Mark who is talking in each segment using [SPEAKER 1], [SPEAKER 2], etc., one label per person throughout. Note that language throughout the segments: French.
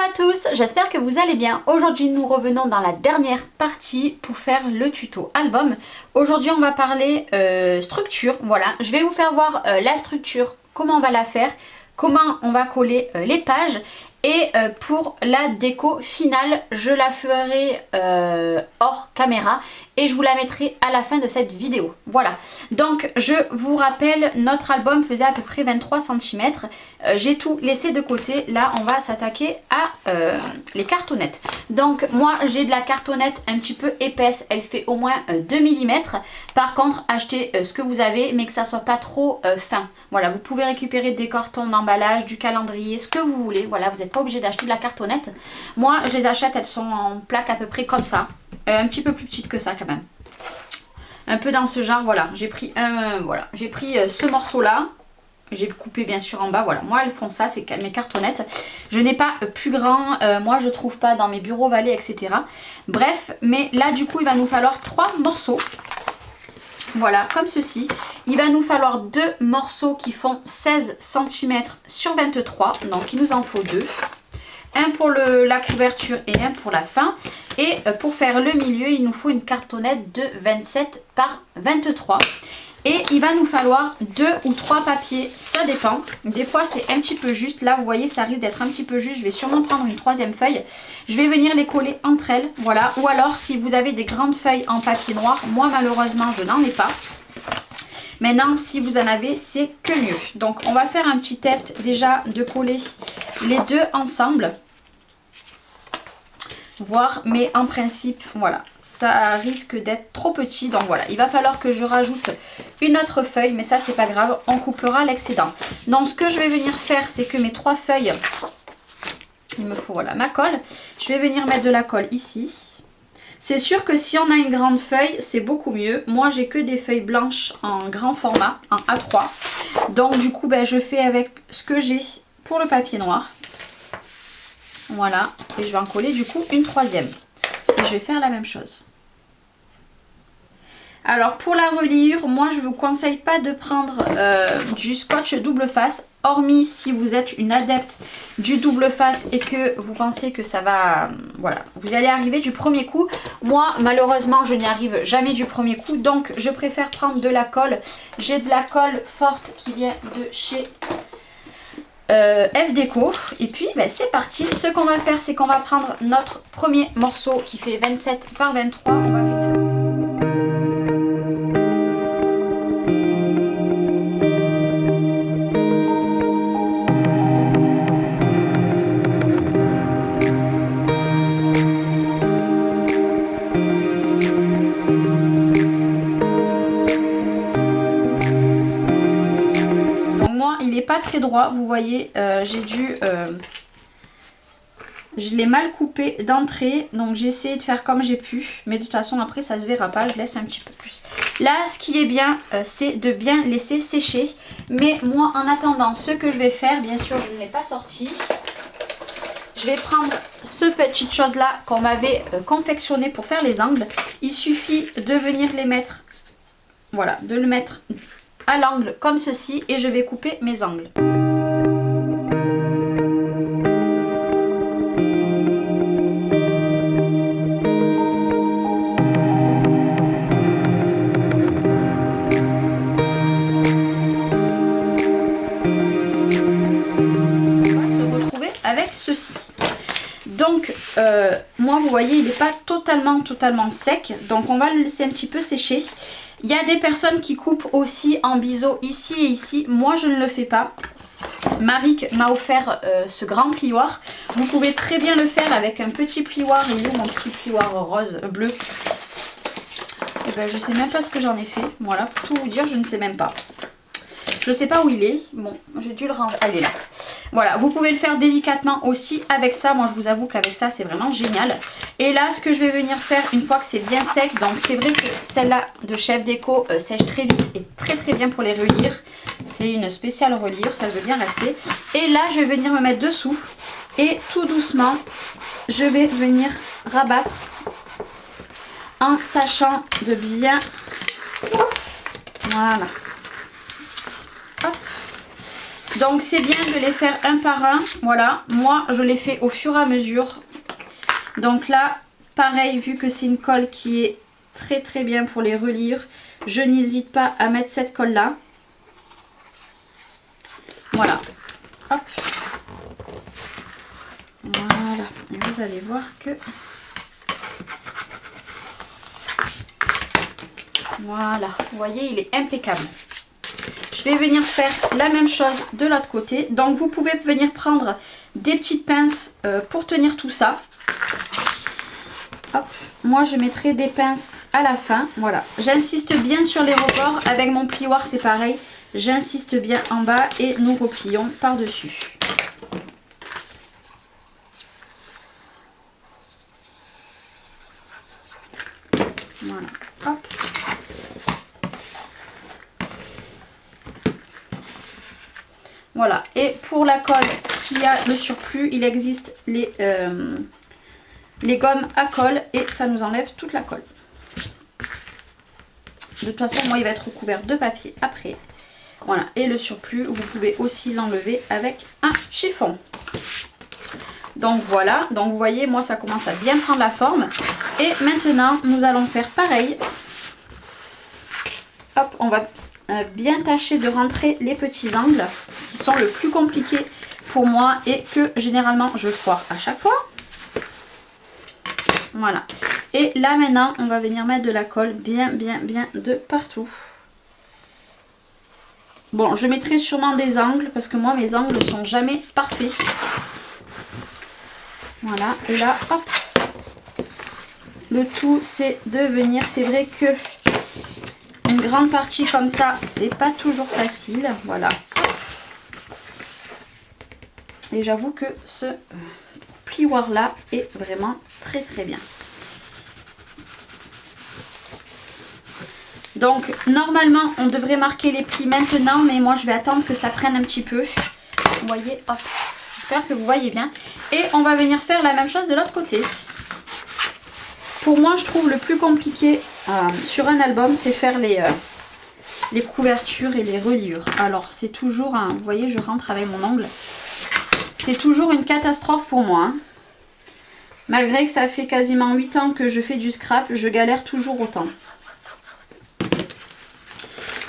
[SPEAKER 1] à tous, j'espère que vous allez bien. Aujourd'hui nous revenons dans la dernière partie pour faire le tuto album. Aujourd'hui on va parler structure, voilà. Je vais vous faire voir la structure, comment on va la faire, comment on va coller les pages. Et pour la déco finale, je la ferai hors caméra et je vous la mettrai à la fin de cette vidéo. Voilà, donc je vous rappelle, notre album faisait à peu près 23 cm. J'ai tout laissé de côté. Là, on va s'attaquer à les cartonnettes. Donc moi, j'ai de la cartonnette un petit peu épaisse. Elle fait au moins 2 mm. Par contre, achetez ce que vous avez, mais que ça soit pas trop fin. Voilà, vous pouvez récupérer des cartons d'emballage, du calendrier, ce que vous voulez. Voilà, vous n'êtes pas obligé d'acheter de la cartonnette. Moi, je les achète, elles sont en plaque à peu près comme ça. Un petit peu plus petite que ça quand même. Un peu dans ce genre, voilà. J'ai pris ce morceau-là. J'ai coupé bien sûr en bas, voilà. Moi, elles font ça, c'est mes cartonnettes. Je n'ai pas plus grand, moi je trouve pas dans mes bureaux Vallée, etc. Bref, mais là du coup, il va nous falloir 3 morceaux. Voilà, comme ceci. Il va nous falloir 2 morceaux qui font 16 cm sur 23. Donc, il nous en faut 2. Un pour la couverture et un pour la fin. Et pour faire le milieu, il nous faut une cartonnette de 27 par 23. Et il va nous falloir 2 ou 3 papiers, ça dépend. Des fois c'est un petit peu juste. Là vous voyez, ça risque d'être un petit peu juste. Je vais sûrement prendre une 3e feuille. Je vais venir les coller entre elles. Voilà. Ou alors si vous avez des grandes feuilles en papier noir, moi malheureusement je n'en ai pas. Maintenant si vous en avez, c'est que mieux. Donc on va faire un petit test déjà de coller les deux ensemble. Voir, mais en principe voilà, ça risque d'être trop petit, donc voilà, il va falloir que je rajoute une autre feuille, mais ça c'est pas grave, on coupera l'excédent. Donc ce que je vais venir faire, c'est que mes 3 feuilles, il me faut voilà ma colle, je vais venir mettre de la colle ici. C'est sûr que si on a une grande feuille, c'est beaucoup mieux. Moi j'ai que des feuilles blanches en grand format, en A3, donc du coup ben, je fais avec ce que j'ai pour le papier noir. Voilà, et je vais en coller du coup une 3e. Et je vais faire la même chose. Alors pour la reliure, moi je ne vous conseille pas de prendre du scotch double face, hormis si vous êtes une adepte du double face et que vous pensez que ça va, voilà, vous allez arriver du premier coup. Moi malheureusement je n'y arrive jamais du premier coup, donc je préfère prendre de la colle. J'ai de la colle forte qui vient de chez F Déco, et puis ben, c'est parti. Ce qu'on va faire, c'est qu'on va prendre notre premier morceau qui fait 27 par 23. On va venir... pas très droit, vous voyez, je l'ai mal coupé d'entrée, donc j'ai essayé de faire comme j'ai pu, mais de toute façon après ça se verra pas, je laisse un petit peu plus. Là ce qui est bien, c'est de bien laisser sécher, mais moi en attendant, ce que je vais faire, bien sûr je ne l'ai pas sorti, je vais prendre ce petit chose là qu'on m'avait confectionné pour faire les angles. Il suffit de venir les mettre, voilà, de le mettre à l'angle comme ceci et je vais couper mes angles. On va se retrouver avec ceci. Donc moi vous voyez, il n'est pas totalement sec, donc on va le laisser un petit peu sécher. Il y a des personnes qui coupent aussi en biseau ici et ici. Moi, je ne le fais pas. Maric m'a offert ce grand plioir. Vous pouvez très bien le faire avec un petit plioir. Il est où mon petit plioir rose, bleu? Et ben, je sais même pas ce que j'en ai fait. Voilà, pour tout vous dire, je ne sais même pas. Je sais pas où il est. Bon, j'ai dû le ranger. Elle est là. Voilà, vous pouvez le faire délicatement aussi avec ça. Moi, je vous avoue qu'avec ça, c'est vraiment génial. Et là, ce que je vais venir faire une fois que c'est bien sec, donc c'est vrai que celle-là de Chef Déco sèche très vite et très bien pour les relire. C'est une spéciale reliure, ça veut bien rester. Et là, je vais venir me mettre dessous et tout doucement, je vais venir rabattre en sachant de bien... Voilà. Hop. Donc c'est bien de les faire un par un. Voilà, moi je les fais au fur et à mesure. Donc là, pareil, vu que c'est une colle qui est très très bien pour les relire, je n'hésite pas à mettre cette colle là. Voilà. Hop. Voilà. Et vous allez voir que... Voilà. Vous voyez, il est impeccable. Je vais venir faire la même chose de l'autre côté. Donc vous pouvez venir prendre des petites pinces pour tenir tout ça. Hop. Moi je mettrai des pinces à la fin. Voilà. J'insiste bien sur les rebords. Avec mon plioir c'est pareil. J'insiste bien en bas et nous replions par-dessus. Voilà. Hop. Voilà. Et pour la colle qui a le surplus, il existe les gommes à colle et ça nous enlève toute la colle. De toute façon, moi, il va être recouvert de papier après. Voilà, et le surplus, vous pouvez aussi l'enlever avec un chiffon. Donc voilà, donc vous voyez, moi ça commence à bien prendre la forme. Et maintenant, nous allons faire pareil. Hop, on va bien tâcher de rentrer les petits angles qui sont le plus compliqués pour moi et que généralement je foire à chaque fois. Voilà. Et là maintenant, on va venir mettre de la colle bien de partout. Bon, je mettrai sûrement des angles parce que moi, mes angles ne sont jamais parfaits. Voilà. Et là, hop. Le tout, c'est de venir... C'est vrai que une grande partie comme ça, c'est pas toujours facile. Voilà. Et j'avoue que ce plioir-là est vraiment très bien. Donc normalement on devrait marquer les plis maintenant, mais moi je vais attendre que ça prenne un petit peu. Vous voyez, hop, j'espère que vous voyez bien. Et on va venir faire la même chose de l'autre côté. Pour moi je trouve le plus compliqué sur un album, c'est faire les couvertures et les reliures. Alors c'est toujours, vous voyez, je rentre avec mon ongle. C'est toujours une catastrophe pour moi. Hein. Malgré que ça fait quasiment 8 ans que je fais du scrap, je galère toujours autant.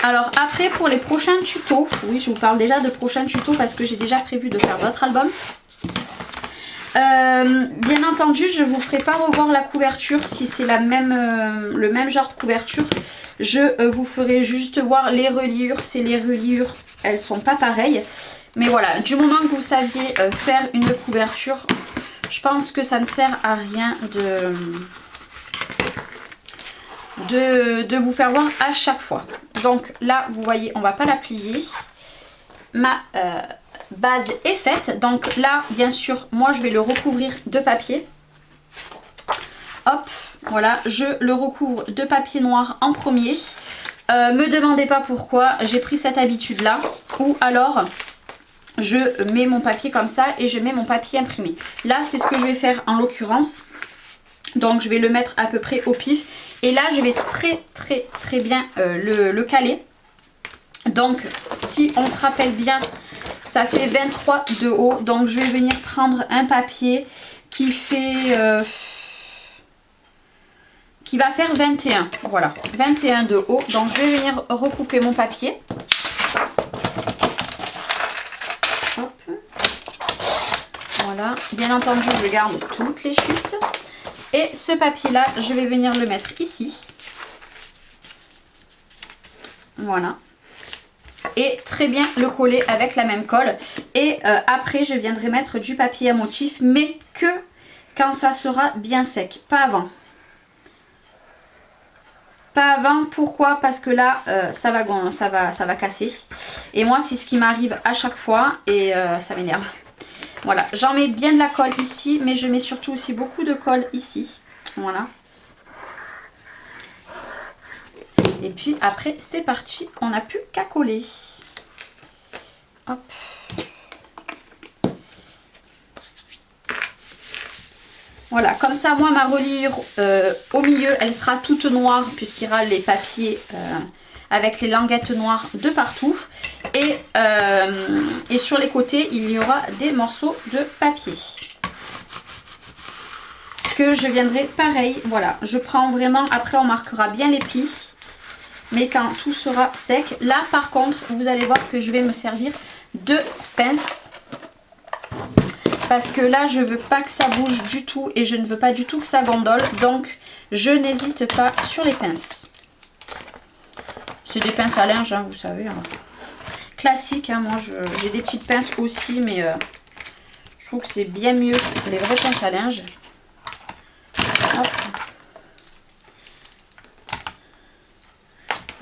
[SPEAKER 1] Alors après pour les prochains tutos, oui je vous parle déjà de prochains tutos parce que j'ai déjà prévu de faire d'autres albums. Bien entendu je vous ferai pas revoir la couverture si c'est le même genre de couverture. Je vous ferai juste voir les reliures, c'est les reliures, elles sont pas pareilles. Mais voilà, du moment que vous saviez faire une couverture, je pense que ça ne sert à rien de vous faire voir à chaque fois. Donc là vous voyez, on va pas la plier. Ma base est faite. Donc là bien sûr moi je vais le recouvrir de papier. Hop, voilà, je le recouvre de papier noir en premier. Me demandez pas pourquoi, j'ai pris cette habitude là. Ou alors je mets mon papier comme ça et je mets mon papier imprimé. Là c'est ce que je vais faire en l'occurrence. Donc je vais le mettre à peu près au pif. Et là je vais très bien le caler. Donc si on se rappelle bien, ça fait 23 de haut. Donc je vais venir prendre un papier qui fait... qui va faire 21. Voilà, 21 de haut. Donc je vais venir recouper mon papier. Hop. Voilà, bien entendu je garde toutes les chutes. Et ce papier là, je vais venir le mettre ici. Voilà. Et très bien le coller avec la même colle. Et après, je viendrai mettre du papier à motif, mais que quand ça sera bien sec, pas avant. Pas avant, pourquoi? Parce que là, ça va casser. Et moi, c'est ce qui m'arrive à chaque fois et ça m'énerve. Voilà, j'en mets bien de la colle ici, mais je mets surtout aussi beaucoup de colle ici. Voilà. Et puis après, c'est parti, on n'a plus qu'à coller. Hop. Voilà, comme ça, moi, ma reliure au milieu, elle sera toute noire puisqu'il y aura les papiers avec les languettes noires de partout. Et sur les côtés, il y aura des morceaux de papier que je viendrai pareil. Voilà, je prends vraiment, après on marquera bien les plis. Mais quand tout sera sec, là par contre, vous allez voir que je vais me servir de pince. Parce que là, je veux pas que ça bouge du tout et je ne veux pas du tout que ça gondole. Donc, je n'hésite pas sur les pinces. C'est des pinces à linge, hein, vous savez. Hein. Classique, hein, moi j'ai des petites pinces aussi, mais je trouve que c'est bien mieux les vraies pinces à linge. Hop.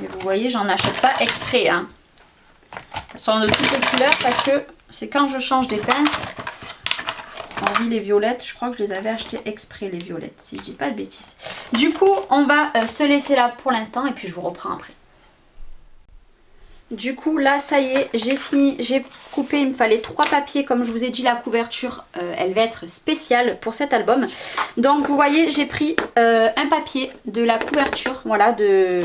[SPEAKER 1] Et vous voyez, j'en achète pas exprès. Hein. Elles sont de toutes les couleurs parce que c'est quand je change des pinces. Hormis les violettes, je crois que je les avais achetées exprès les violettes, si je dis pas de bêtises. Du coup, on va se laisser là pour l'instant et puis je vous reprends après. Du coup là ça y est, j'ai fini, j'ai coupé, il me fallait 3 papiers. Comme je vous ai dit, la couverture elle va être spéciale pour cet album. Donc vous voyez, j'ai pris un papier de la couverture, voilà, de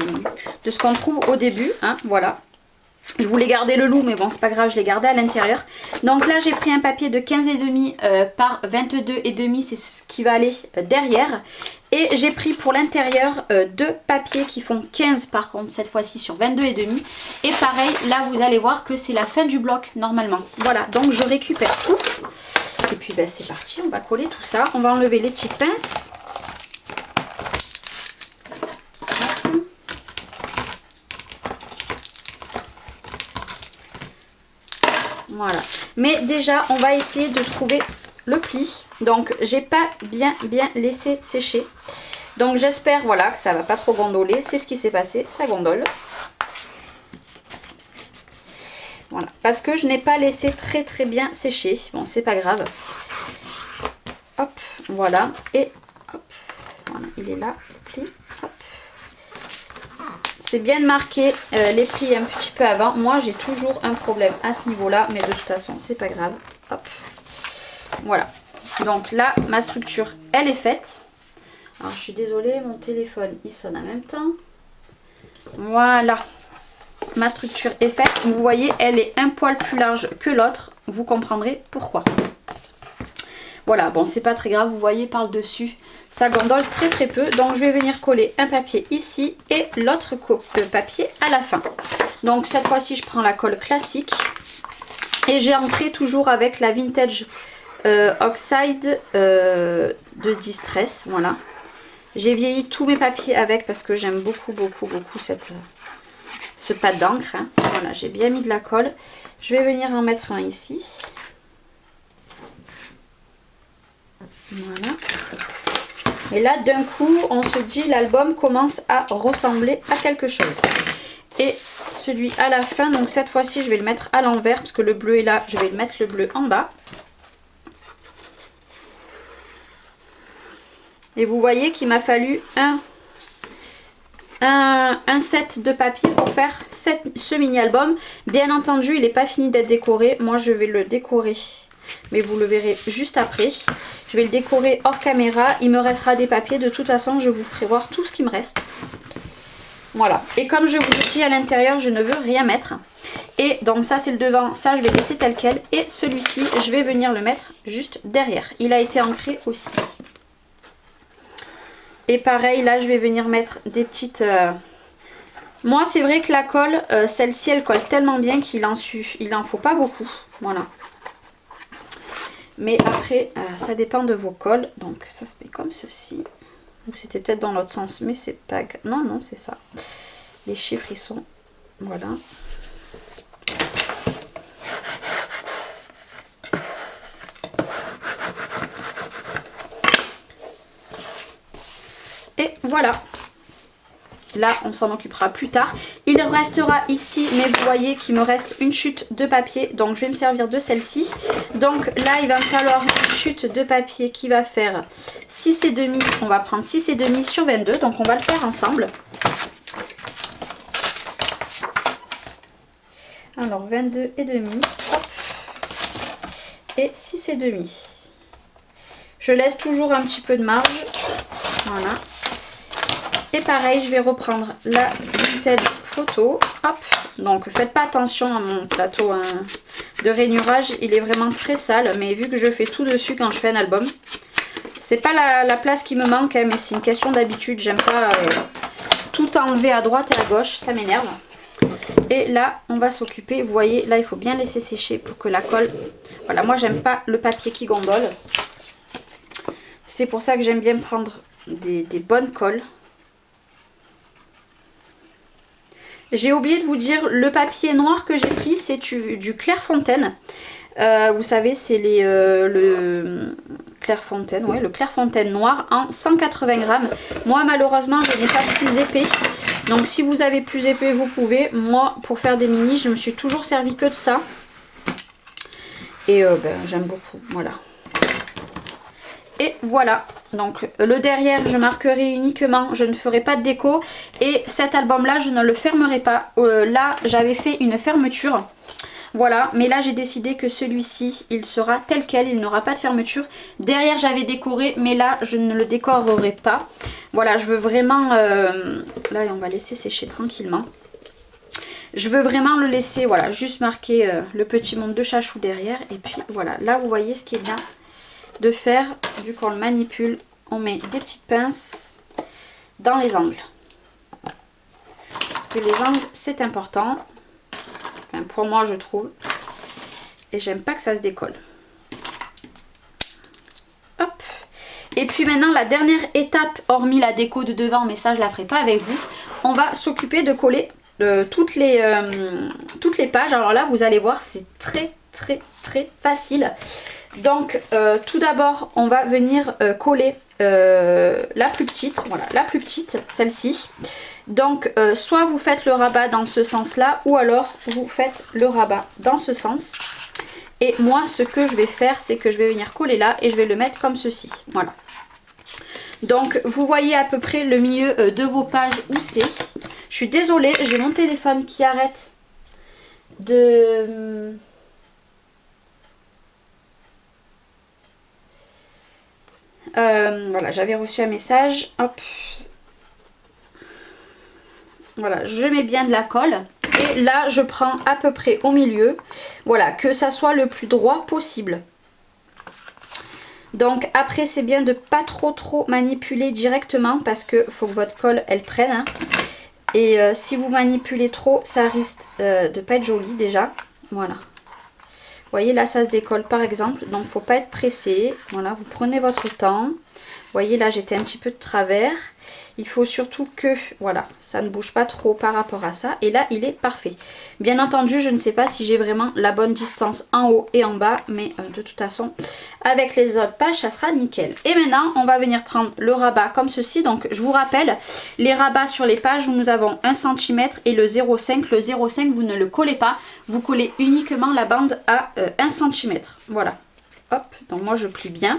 [SPEAKER 1] ce qu'on trouve au début, hein, voilà. Je voulais garder le loup mais bon c'est pas grave, je l'ai gardé à l'intérieur. Donc là j'ai pris un papier de 15,5 par 22,5, c'est ce qui va aller derrière. Et j'ai pris pour l'intérieur 2 papiers qui font 15 par contre cette fois-ci sur 22,5. Et pareil, là vous allez voir que c'est la fin du bloc normalement. Voilà, donc je récupère tout. Et puis ben, c'est parti, on va coller tout ça. On va enlever les petites pinces. Voilà. Mais déjà, on va essayer de trouver le pli. Donc, j'ai pas bien laissé sécher. Donc, j'espère, voilà, que ça va pas trop gondoler. C'est ce qui s'est passé, ça gondole. Voilà. Parce que je n'ai pas laissé très bien sécher. Bon, c'est pas grave. Hop, voilà. Et hop, voilà, il est là, le pli. Hop. C'est bien de marquer les plis un petit peu avant. Moi, j'ai toujours un problème à ce niveau-là. Mais de toute façon, c'est pas grave. Hop. Voilà. Donc là, ma structure, elle est faite. Alors, je suis désolée, mon téléphone, il sonne en même temps. Voilà. Ma structure est faite. Vous voyez, elle est un poil plus large que l'autre. Vous comprendrez pourquoi. Voilà, bon, c'est pas très grave. Vous voyez par le dessus, ça gondole très peu. Donc, je vais venir coller un papier ici et l'autre papier à la fin. Donc, cette fois-ci, je prends la colle classique. Et j'ai ancré toujours avec la Vintage Oxide de Distress. Voilà. J'ai vieilli tous mes papiers avec parce que j'aime beaucoup ce pad d'encre. Hein. Voilà, j'ai bien mis de la colle. Je vais venir en mettre un ici. Voilà. Et là, d'un coup, on se dit l'album commence à ressembler à quelque chose. Et celui à la fin, donc cette fois-ci, je vais le mettre à l'envers parce que le bleu est là. Je vais mettre le bleu en bas. Et vous voyez qu'il m'a fallu un set de papier pour faire ce mini-album. Bien entendu, il n'est pas fini d'être décoré. Moi, je vais le décorer. Mais vous le verrez juste après. Je vais le décorer hors caméra. Il me restera des papiers. De toute façon, je vous ferai voir tout ce qui me reste. Voilà. Et comme je vous le dis, à l'intérieur, je ne veux rien mettre. Et donc ça, c'est le devant. Ça, je vais laisser tel quel. Et celui-ci, je vais venir le mettre juste derrière. Il a été ancré aussi. Et pareil, là, je vais venir mettre des petites... Moi, c'est vrai que la colle, celle-ci, elle colle tellement bien qu'il en faut pas beaucoup. Voilà. Mais après, ça dépend de vos colles. Donc, ça se met comme ceci. Ou c'était peut-être dans l'autre sens, mais c'est pas... Non, c'est ça. Les chiffres, ils sont... Voilà. Et voilà. Là, on s'en occupera plus tard. Il restera ici, mais vous voyez qu'il me reste une chute de papier. Donc, je vais me servir de celle-ci. Donc, là, il va me falloir une chute de papier qui va faire 6,5. On va prendre 6,5 sur 22. Donc, on va le faire ensemble. Alors, 22,5. Hop. Et 6,5. Je laisse toujours un petit peu de marge. Voilà. Et pareil, je vais reprendre la Vintage photos. Hop, donc faites pas attention à mon plateau hein, de rainurage, il est vraiment très sale, mais vu que je fais tout dessus quand je fais un album, c'est pas la place qui me manque, hein, mais c'est une question d'habitude. J'aime pas tout enlever à droite et à gauche, ça m'énerve. Et là, on va s'occuper, vous voyez, là il faut bien laisser sécher pour que la colle... Voilà, moi j'aime pas le papier qui gondole. C'est pour ça que j'aime bien prendre des bonnes colles. J'ai oublié de vous dire, le papier noir que j'ai pris, c'est du Clairefontaine. Vous savez, c'est le Clairefontaine, ouais, le Clairefontaine noir en 180 grammes. Moi, malheureusement, je n'ai pas plus épais. Donc, si vous avez plus épais, vous pouvez. Moi, pour faire des mini, je me suis toujours servi que de ça. Et j'aime beaucoup, voilà. Et voilà, donc le derrière je marquerai uniquement, je ne ferai pas de déco. Et cet album là je ne le fermerai pas, là j'avais fait une fermeture. Voilà, mais là j'ai décidé que celui-ci il sera tel quel, il n'aura pas de fermeture. Derrière j'avais décoré, mais là je ne le décorerai pas. Voilà, je veux vraiment, là on va laisser sécher tranquillement. Je veux vraiment le laisser, voilà, juste marquer le petit monde de chachou derrière. Et puis voilà, là vous voyez ce qui est bien de faire, vu qu'on le manipule, on met des petites pinces dans les angles. Parce que les angles, c'est important. Enfin, pour moi, je trouve. Et j'aime pas que ça se décolle. Hop. Et puis maintenant, la dernière étape, hormis la déco de devant, mais ça, je la ferai pas avec vous. On va s'occuper de coller toutes les pages. Alors là, vous allez voir, c'est très facile. Donc tout d'abord on va venir coller la plus petite, voilà la plus petite, celle-ci. Donc soit vous faites le rabat dans ce sens là, ou alors vous faites le rabat dans ce sens. Et moi ce que je vais faire, c'est que je vais venir coller là et je vais le mettre comme ceci, voilà. Donc vous voyez à peu près le milieu de vos pages où c'est. Je suis désolée, j'ai mon téléphone qui arrête de... voilà, j'avais reçu un message. Hop. Voilà, je mets bien de la colle. Et là, je prends à peu près au milieu. Voilà, que ça soit le plus droit possible. Donc après, c'est bien de pas trop manipuler directement. Parce que faut que votre colle, elle prenne. Hein. Et si vous manipulez trop, ça risque de pas être joli déjà. Voilà. Vous voyez là ça se décolle par exemple, donc faut pas être pressé. Voilà, vous prenez votre temps. Vous voyez là j'étais un petit peu de travers. Il faut surtout que voilà, ça ne bouge pas trop par rapport à ça. Et là il est parfait. Bien entendu je ne sais pas si j'ai vraiment la bonne distance en haut et en bas. Mais de toute façon avec les autres pages ça sera nickel. Et maintenant on va venir prendre le rabat comme ceci. Donc je vous rappelle les rabats sur les pages où nous avons 1 cm et le 0,5. Le 0,5 vous ne le collez pas. Vous collez uniquement la bande à 1 cm. Voilà. Hop, donc moi je plie bien.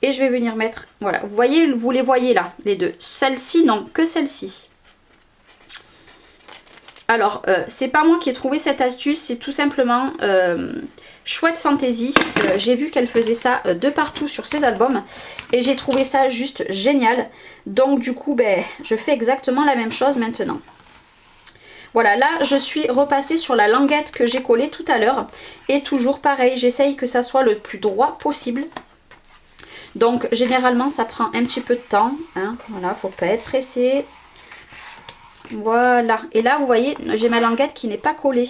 [SPEAKER 1] Et je vais venir mettre, voilà, vous voyez, vous les voyez là, les deux. Celle-ci, non, que celle-ci. Alors, c'est pas moi qui ai trouvé cette astuce, c'est tout simplement Chouette Fantasy. J'ai vu qu'elle faisait ça de partout sur ses albums. Et j'ai trouvé ça juste génial. Donc du coup, ben, je fais exactement la même chose maintenant. Voilà, là je suis repassée sur la languette que j'ai collée tout à l'heure. Et toujours pareil, j'essaye que ça soit le plus droit possible. Donc généralement ça prend un petit peu de temps. Hein. Voilà, faut pas être pressé. Voilà. Et là vous voyez, j'ai ma languette qui n'est pas collée.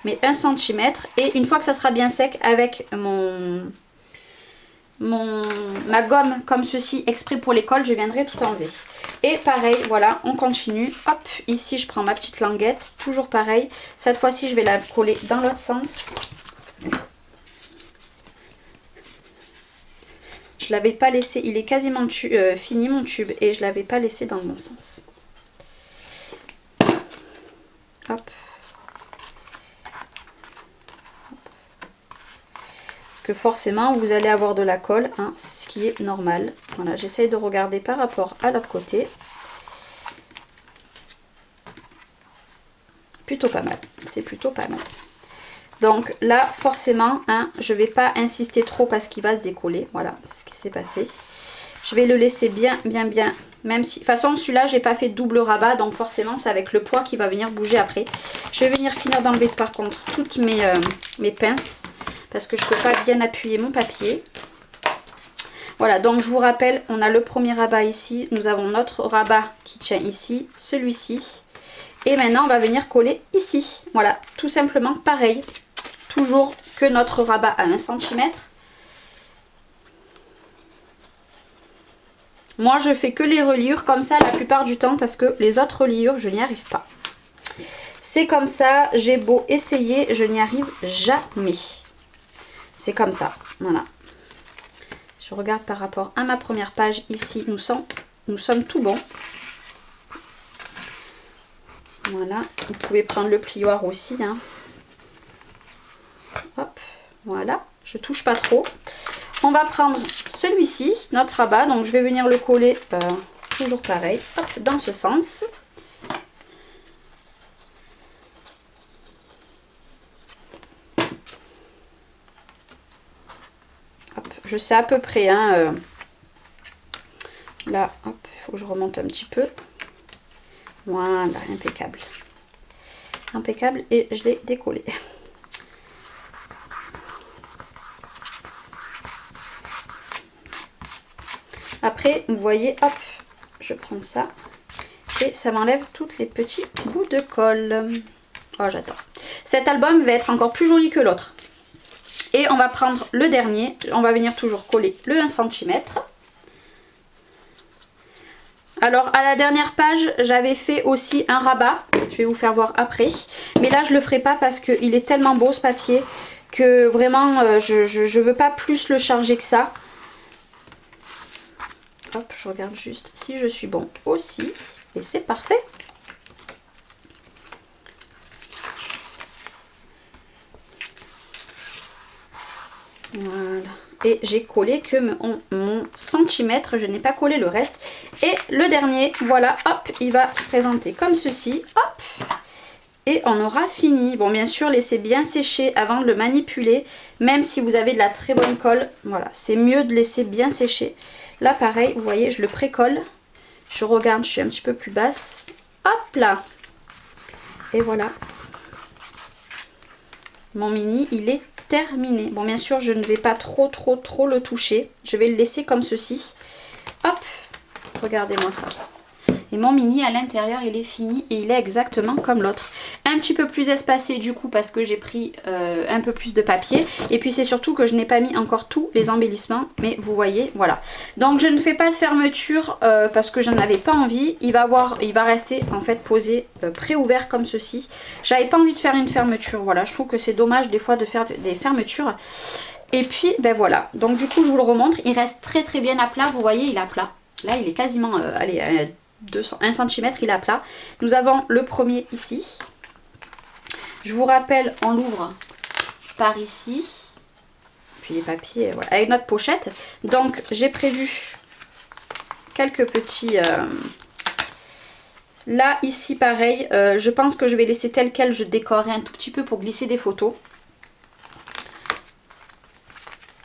[SPEAKER 1] Mais 1 cm. Et une fois que ça sera bien sec avec ma gomme comme ceci exprès pour les cols, je viendrai tout enlever. Et pareil, voilà, on continue. Hop, ici je prends ma petite languette, toujours pareil. Cette fois-ci je vais la coller dans l'autre sens. Je l'avais pas laissé, il est quasiment fini mon tube et je l'avais pas laissé dans le bon sens. Hop. Que forcément vous allez avoir de la colle, hein, ce qui est normal. Voilà, j'essaye de regarder par rapport à l'autre côté. Plutôt pas mal, c'est plutôt pas mal. Donc là forcément, hein, je vais pas insister trop parce qu'il va se décoller. Voilà ce qui s'est passé. Je vais le laisser bien. Même si, de toute façon celui-là j'ai pas fait double rabat, donc forcément c'est avec le poids qui va venir bouger après. Je vais venir finir d'enlever par contre toutes mes pinces, parce que je peux pas bien appuyer mon papier. Voilà, donc je vous rappelle, on a le premier rabat ici, nous avons notre rabat qui tient ici, celui-ci. Et maintenant on va venir coller ici. Voilà, tout simplement pareil, toujours que notre rabat à 1 cm. Moi je fais que les reliures comme ça la plupart du temps, parce que les autres reliures je n'y arrive pas. C'est comme ça, j'ai beau essayer, je n'y arrive jamais. C'est comme ça, voilà. Je regarde par rapport à ma première page ici, nous sommes tout bons. Voilà, vous pouvez prendre le plioir aussi, hein. Hop, voilà, je touche pas trop. On va prendre celui-ci, notre rabat, donc je vais venir le coller toujours pareil, hop, dans ce sens. Hop, je sais à peu près, hein, là, hop, il faut que je remonte un petit peu. Voilà, impeccable. Impeccable, et je l'ai décollé. Après, vous voyez, hop, je prends ça et ça m'enlève tous les petits bouts de colle. Oh, j'adore. Cet album va être encore plus joli que l'autre. Et on va prendre le dernier. On va venir toujours coller le 1 cm. Alors, à la dernière page, j'avais fait aussi un rabat. Je vais vous faire voir après. Mais là, je le ferai pas parce qu'il est tellement beau ce papier que vraiment, je veux pas plus le charger que ça. Hop, je regarde juste si je suis bon aussi. Et c'est parfait. Voilà. Et j'ai collé que mon centimètre. Je n'ai pas collé le reste. Et le dernier, voilà, hop, il va se présenter comme ceci. Hop. Et on aura fini. Bon, bien sûr, laissez bien sécher avant de le manipuler. Même si vous avez de la très bonne colle. Voilà, c'est mieux de laisser bien sécher. Là, pareil, vous voyez, je le précolle. Je regarde, je suis un petit peu plus basse. Hop là. Et voilà. Mon mini, il est terminé. Bon, bien sûr, je ne vais pas trop le toucher. Je vais le laisser comme ceci. Hop. Regardez-moi ça. Et mon mini à l'intérieur il est fini et il est exactement comme l'autre. Un petit peu plus espacé du coup parce que j'ai pris un peu plus de papier. Et puis c'est surtout que je n'ai pas mis encore tous les embellissements. Mais vous voyez, voilà. Donc je ne fais pas de fermeture parce que j'en avais pas envie. Il va rester en fait posé pré-ouvert comme ceci. J'avais pas envie de faire une fermeture. Voilà, je trouve que c'est dommage des fois de faire des fermetures. Et puis ben voilà. Donc du coup je vous le remontre. Il reste très bien à plat. Vous voyez, il est à plat. Là il est quasiment, allez, 1 cm, il est à plat. Nous avons le premier ici. Je vous rappelle, on l'ouvre par ici. Puis les papiers, voilà, avec notre pochette. Donc j'ai prévu quelques petits... Là, ici, pareil. Je pense que je vais laisser tel quel. Je décorerai un tout petit peu pour glisser des photos.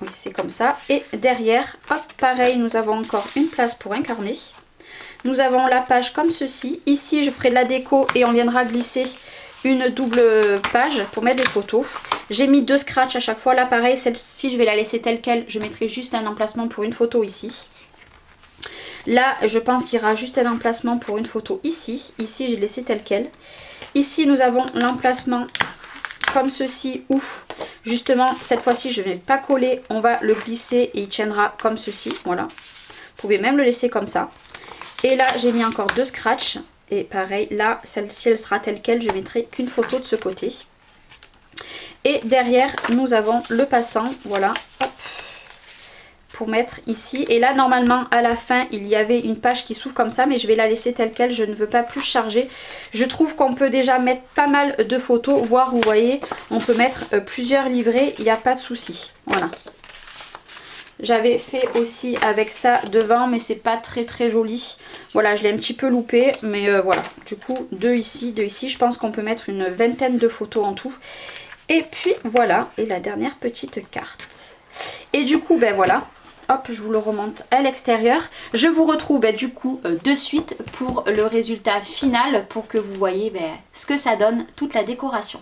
[SPEAKER 1] Oui, c'est comme ça. Et derrière, hop, pareil, nous avons encore une place pour un carnet. Nous avons la page comme ceci. Ici, je ferai de la déco et on viendra glisser une double page pour mettre des photos. J'ai mis 2 scratchs à chaque fois. Là, pareil, celle-ci, je vais la laisser telle quelle. Je mettrai juste un emplacement pour une photo ici. Là, je pense qu'il y aura juste un emplacement pour une photo ici. Ici, j'ai laissé tel quel. Ici, nous avons l'emplacement comme ceci où, justement, cette fois-ci, je ne vais pas coller. On va le glisser et il tiendra comme ceci. Voilà. Vous pouvez même le laisser comme ça. Et là, j'ai mis encore 2 scratchs. Et pareil, là, celle-ci, elle sera telle quelle. Je mettrai qu'une photo de ce côté. Et derrière, nous avons le passant. Voilà. Hop. Pour mettre ici. Et là, normalement, à la fin, il y avait une page qui s'ouvre comme ça. Mais je vais la laisser telle quelle. Je ne veux pas plus charger. Je trouve qu'on peut déjà mettre pas mal de photos. Voire, vous voyez, on peut mettre plusieurs livrets. Il n'y a pas de souci. Voilà. J'avais fait aussi avec ça devant, mais c'est pas très joli. Voilà, je l'ai un petit peu loupé, mais voilà. Du coup, 2 ici, 2 ici. Je pense qu'on peut mettre une vingtaine de photos en tout. Et puis voilà, et la dernière petite carte. Et du coup, ben voilà, hop, je vous le remonte à l'extérieur. Je vous retrouve du coup de suite pour le résultat final, pour que vous voyez ce que ça donne, toute la décoration.